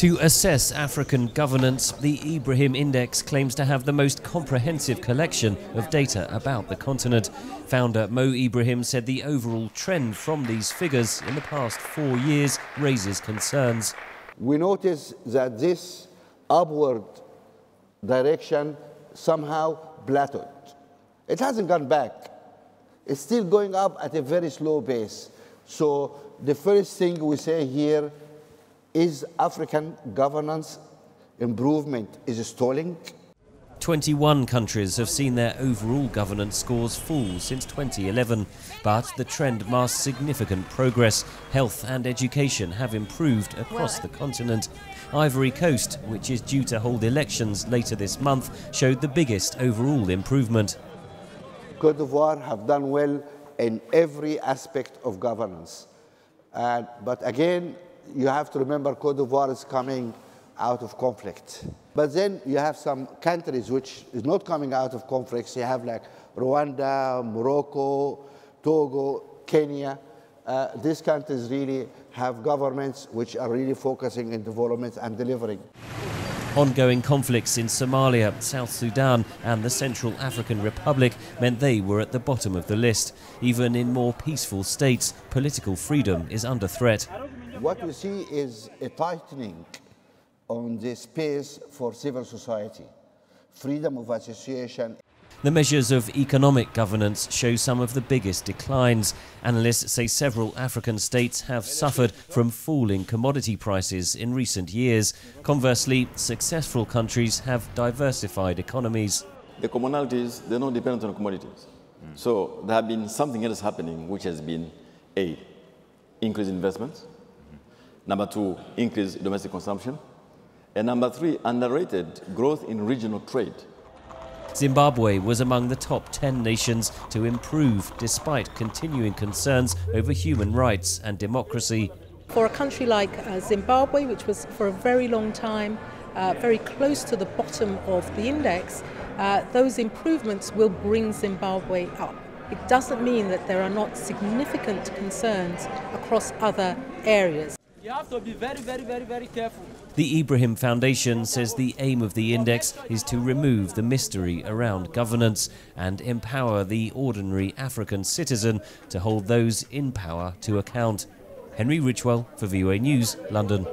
To assess African governance, the Ibrahim Index claims to have the most comprehensive collection of data about the continent. Founder Mo Ibrahim said the overall trend from these figures in the past 4 years raises concerns. We notice that this upward direction somehow plateaued. It hasn't gone back. It's still going up at a very slow pace. So the first thing we say here is African governance improvement is stalling. 21 countries have seen their overall governance scores fall since 2011, but the trend masks significant progress. Health and education have improved across the continent. Ivory Coast, which is due to hold elections later this month, showed the biggest overall improvement. Côte d'Ivoire have done well in every aspect of governance. But again, you have to remember Côte d'Ivoire is coming out of conflict. But then you have some countries which is not coming out of conflicts. You have like Rwanda, Morocco, Togo, Kenya. These countries really have governments which are really focusing in development and delivering. Ongoing conflicts in Somalia, South Sudan and the Central African Republic meant they were at the bottom of the list. Even in more peaceful states, political freedom is under threat. What we see is a tightening on the space for civil society, freedom of association. The measures of economic governance show some of the biggest declines. Analysts say several African states have suffered from falling commodity prices in recent years. Conversely, successful countries have diversified economies. The commonalities, they're not dependent on commodities. So there have been something else happening, which has been A, increased investments. Number 2, increased domestic consumption. And number 3, underrated growth in regional trade. Zimbabwe was among the top 10 nations to improve despite continuing concerns over human rights and democracy. For a country like Zimbabwe, which was for a very long time very close to the bottom of the index, those improvements will bring Zimbabwe up. It doesn't mean that there are not significant concerns across other areas. You have to be very careful. The Ibrahim Foundation says the aim of the index is to remove the mystery around governance and empower the ordinary African citizen to hold those in power to account. Henry Ridgwell for VOA News, London.